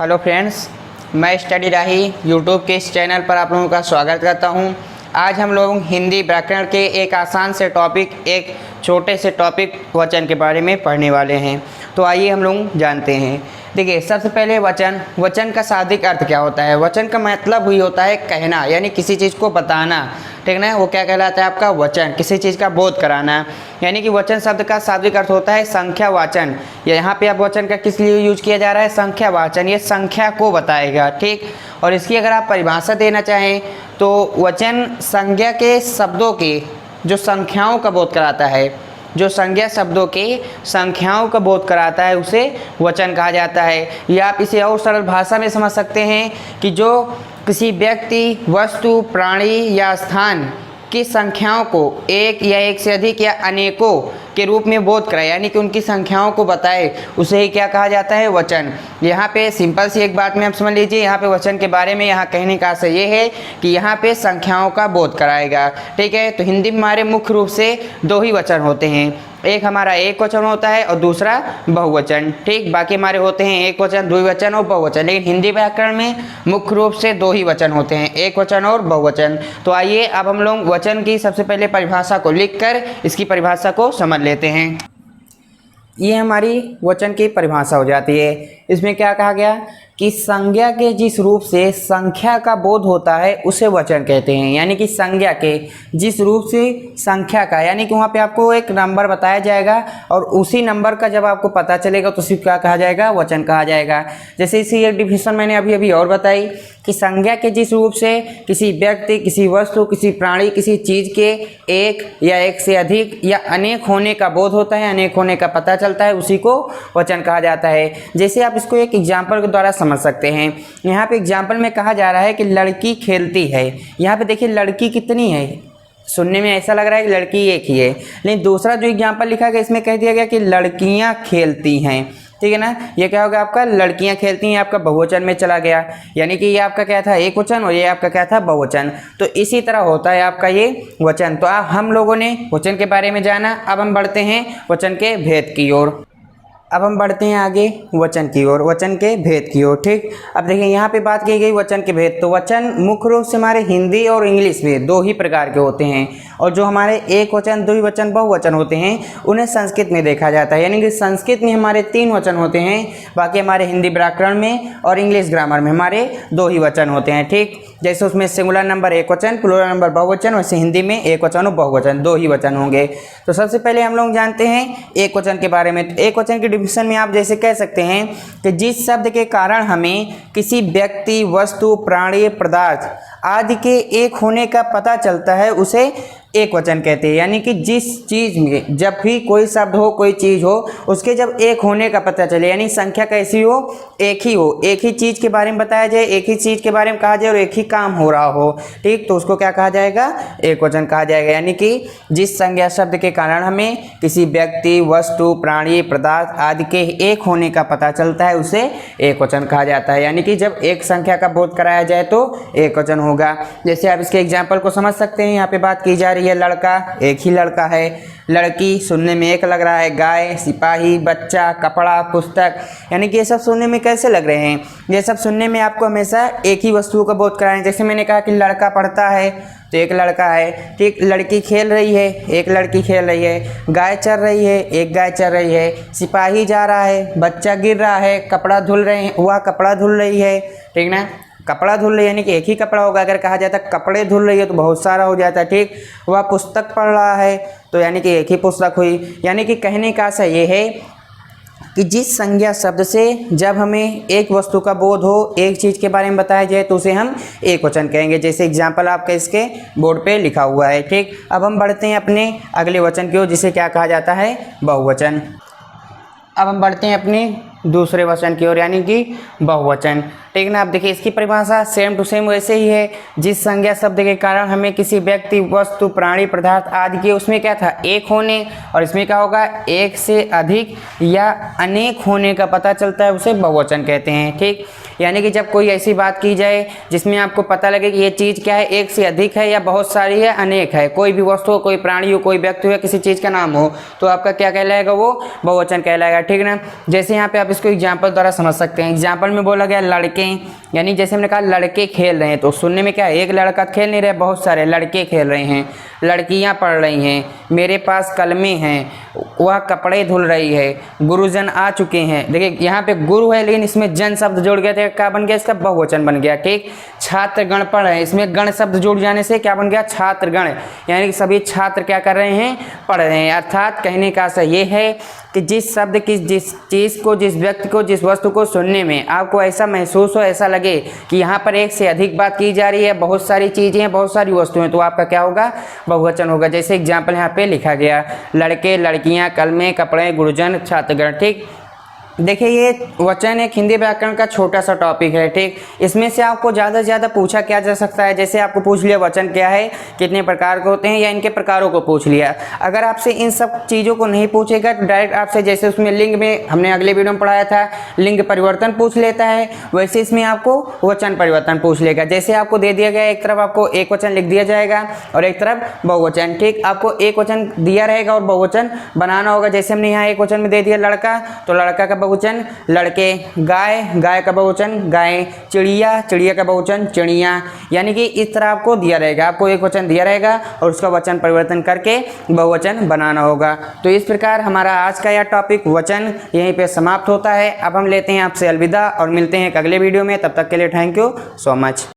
Hello friends, मैं study राही YouTube के इस चैनल पर आप लोगों का स्वागत करता हूं। आज हम लोग हिंदी व्याकरण के एक आसान से टॉपिक, एक छोटे से टॉपिक वचन के बारे में पढ़ने वाले हैं। तो आइए हम लोग जानते हैं। देखिए, सबसे पहले वचन का शाब्दिक अर्थ क्या होता है। वचन का मतलब ही होता है कहना, यानी किसी चीज़ को बताना, ठीक ना। वो क्या कहलाता है आपका वचन, किसी चीज़ का बोध कराना। यानी कि वचन शब्द का शाब्दिक अर्थ होता है संख्यावाचन। यहाँ पे अब वचन का किस लिए यूज किया जा रहा है, संख्यावाचन, ये संख्या को बताएगा, ठीक। और इसकी अगर आप परिभाषा देना चाहें तो वचन संज्ञा के शब्दों की जो संख्याओं का बोध कराता है, जो संज्ञा शब्दों के संख्याओं का बोध कराता है, उसे वचन कहा जाता है। या आप इसे और सरल भाषा में समझ सकते हैं कि जो किसी व्यक्ति, वस्तु, प्राणी या स्थान की संख्याओं को एक या एक से अधिक या अनेकों के रूप में बोध कराए, यानी कि उनकी संख्याओं को बताए, उसे ही क्या कहा जाता है, वचन। यहाँ पे सिंपल सी एक बात में आप समझ लीजिए, यहाँ पे वचन के बारे में यहाँ कहने का आशय ये है कि यहाँ पे संख्याओं का बोध कराएगा, ठीक है। तो हिंदी में हमारे मुख्य रूप से दो ही वचन होते हैं, एक हमारा एक वचन होता है और दूसरा बहुवचन, ठीक। बाकी हमारे होते हैं एक वचन, द्विवचन और बहुवचन, लेकिन हिंदी व्याकरण में मुख्य रूप से दो ही वचन होते हैं, एक वचन और बहुवचन। तो आइए अब हम लोग वचन की सबसे पहले परिभाषा को लिखकर इसकी परिभाषा को समझ लेते हैं। ये हमारी वचन की परिभाषा हो जाती है। इसमें क्या कहा गया कि संज्ञा के जिस रूप से संख्या का बोध होता है उसे वचन कहते हैं। यानी कि संज्ञा के जिस रूप से संख्या का, यानी कि वहाँ पे आपको एक नंबर बताया जाएगा और उसी नंबर का जब आपको पता चलेगा तो उसे क्या कहा जाएगा, वचन कहा जाएगा। जैसे इसी एक डिफिनेशन मैंने अभी और बताई कि संज्ञा के जिस रूप से किसी व्यक्ति, किसी वस्तु, किसी प्राणी, किसी चीज़ के एक या एक से अधिक या अनेक होने का बोध होता है, अनेक होने का पता चलता है, उसी को वचन कहा जाता है। जैसे आप इसको एक एग्जाम्पल के द्वारा समझ सकते हैं। यहाँ पे एग्जाम्पल में कहा जा रहा है कि लड़की खेलती है। यहाँ पे देखिए लड़की कितनी है, सुनने में ऐसा लग रहा है कि लड़की एक ही है, लेकिन दूसरा जो एग्जाम्पल लिखा गया इसमें कह दिया गया कि लड़कियाँ खेलती हैं, ठीक है ना। ये क्या होगा आपका, लड़कियां खेलती हैं, आपका बहुवचन में चला गया। यानी कि ये आपका क्या था, एक वचन, और ये आपका क्या था, बहुवचन। तो इसी तरह होता है आपका ये वचन। तो हम लोगों ने वचन के बारे में जाना, अब हम बढ़ते हैं वचन के भेद की ओर। अब हम बढ़ते हैं आगे वचन की ओर, वचन के भेद की ओर, ठीक। अब देखिए यहाँ पे बात की गई वचन के भेद। तो वचन मुख्य रूप से हमारे हिंदी और इंग्लिश में दो ही प्रकार के होते हैं, और जो हमारे एक वचन, द्विवचन, बहुवचन होते हैं उन्हें संस्कृत में देखा जाता है। यानी कि संस्कृत में हमारे 3 वचन होते हैं, बाकी हमारे हिंदी व्याकरण में और इंग्लिश ग्रामर में हमारे 2 ही वचन होते हैं, ठीक। जैसे उसमें सिंगुलर नंबर एक वचन, प्लूरल नंबर बहुवचन, वैसे हिंदी में एक वचन और बहुवचन 2 ही वचन होंगे। तो सबसे पहले हम लोग जानते हैं एक वचन के बारे में। तो एक वचन की डिफिनेशन में आप जैसे कह सकते हैं कि जिस शब्द के कारण हमें किसी व्यक्ति, वस्तु, प्राणी, पदार्थ आदि के एक होने का पता चलता है उसे एक वचन कहते हैं। यानी कि जिस चीज़ में जब भी कोई शब्द हो, कोई चीज़ हो, उसके जब एक होने का पता चले, यानी संख्या कैसी हो, एक ही हो, एक ही चीज़ के बारे में बताया जाए, एक ही चीज़ के बारे में कहा जाए और एक ही काम हो रहा हो, ठीक, तो उसको क्या कहा जाएगा, एक वचन कहा जाएगा। यानी कि जिस संज्ञा शब्द के कारण हमें किसी व्यक्ति, वस्तु, प्राणी, पदार्थ आदि के एक होने का पता चलता है उसे एक वचन कहा जाता है। यानी कि जब एक संख्या का बोध कराया जाए तो एक वचन होगा। जैसे आप इसके एग्जाम्पल को समझ सकते हैं। यहाँ पे बात की जा रही है लड़का, एक ही लड़का है, लड़की सुनने में एक लग रहा है, गाय, सिपाही, बच्चा, कपड़ा, पुस्तक, यानी कि ये सब सुनने में कैसे लग रहे हैं, ये सब सुनने में आपको हमेशा एक ही वस्तुओं का बोध कराएं। जैसे मैंने कहा कि लड़का पढ़ता है तो एक लड़का है, ठीक। लड़की खेल रही है, एक लड़की खेल रही है, गाय चर रही है, एक गाय चर रही है, सिपाही जा रहा है, बच्चा गिर रहा है, कपड़ा धुल रहे हैं, वह कपड़ा धुल रही है, ठीक ना। कपड़ा धुल रही है यानी कि एक ही कपड़ा होगा। अगर कहा जाता है कपड़े धुल रही है तो बहुत सारा हो जाता है, ठीक। वह पुस्तक पढ़ रहा है तो यानी कि एक ही पुस्तक हुई। यानी कि कहने का आशय ये है कि जिस संज्ञा शब्द से जब हमें एक वस्तु का बोध हो, एक चीज़ के बारे में बताया जाए तो उसे हम एक वचन कहेंगे। जैसे एग्जाम्पल आपका इसके बोर्ड पे लिखा हुआ है, ठीक। अब हम बढ़ते हैं अपने अगले वचन की ओर, जिसे क्या कहा जाता है, बहुवचन। अब हम बढ़ते हैं अपने दूसरे वचन की ओर, यानी कि बहुवचन, ठीक ना। अब देखिए इसकी परिभाषा सेम टू सेम वैसे ही है। जिस संज्ञा शब्द के कारण हमें किसी व्यक्ति, वस्तु, प्राणी, पदार्थ आदि के, उसमें क्या था, एक होने, और इसमें क्या होगा, एक से अधिक या अनेक होने का पता चलता है, उसे बहुवचन कहते हैं, ठीक। यानी कि जब कोई ऐसी बात की जाए जिसमें आपको पता लगे कि ये चीज़ क्या है, एक से अधिक है या बहुत सारी है, अनेक है, कोई भी वस्तु हो, कोई प्राणी हो, कोई व्यक्ति हो या किसी चीज़ का नाम हो, तो आपका क्या कहलाएगा, वो बहुवचन कहलाएगा। ठीक है ना। जैसे यहाँ पे आप इसको एग्जाम्पल द्वारा समझ सकते हैं। एग्जाम्पल में बोला गया लड़के, यानी जैसे हमने कहा लड़के खेल रहे हैं, तो सुनने में क्या है, एक लड़का खेल नहीं रहे, बहुत सारे लड़के खेल रहे हैं। लड़कियां पढ़ रही हैं, मेरे पास कलमें हैं, वह कपड़े धुल रही है, गुरुजन आ चुके हैं। देखिए यहाँ पे गुरु है लेकिन इसमें जन शब्द जुड़ गया था, क्या बन गया, इसका बहुवचन बन गया। ठीक। छात्रगण पढ़ रहे हैं, इसमें गण शब्द जुड़ जाने से क्या बन गया, छात्रगण, यानी कि सभी छात्र क्या कर रहे हैं, पढ़ रहे हैं। अर्थात कहने का आशय ये है कि जिस शब्द की, जिस चीज़ को, जिस व्यक्ति को, जिस वस्तु को सुनने में आपको ऐसा महसूस हो, ऐसा लगे कि यहाँ पर एक से अधिक बात की जा रही है, बहुत सारी चीज़ें हैं, बहुत सारी वस्तुएं, तो आपका क्या होगा, बहुवचन होगा। जैसे एग्जाम्पल यहाँ पे लिखा गया, लड़के, लड़कियाँ, कलमे, कपड़े, गुरुजन, छात्रगण। ठीक। देखिए ये वचन एक हिंदी व्याकरण का छोटा सा टॉपिक है। ठीक। इसमें से आपको ज़्यादा से ज़्यादा पूछा क्या जा सकता है, जैसे आपको पूछ लिया वचन क्या है, कितने प्रकार के होते हैं, या इनके प्रकारों को पूछ लिया। अगर आपसे इन सब चीज़ों को नहीं पूछेगा तो डायरेक्ट आपसे, जैसे उसमें लिंग में हमने अगले वीडियो में पढ़ाया था, लिंग परिवर्तन पूछ लेता है, वैसे इसमें आपको वचन परिवर्तन पूछ लेगा। जैसे आपको दे दिया गया, एक तरफ आपको एक वचन लिख दिया जाएगा और एक तरफ बहुवचन। ठीक। आपको एक वचन दिया रहेगा और बहुवचन बनाना होगा। जैसे हमने यहाँ एक वचन में दे दिया लड़का, तो लड़का का बहुवचन लड़के, गाय, गाय का बहुवचन गाय, चिड़िया, चिड़िया का बहुवचन चिड़िया। यानी कि इस तरह आपको दिया रहेगा, आपको एक वचन दिया रहेगा और उसका वचन परिवर्तन करके बहुवचन बनाना होगा। तो इस प्रकार हमारा आज का यह टॉपिक वचन यहीं पे समाप्त होता है। अब हम लेते हैं आपसे अलविदा और मिलते हैं एक अगले वीडियो में। तब तक के लिए थैंक यू सो मच।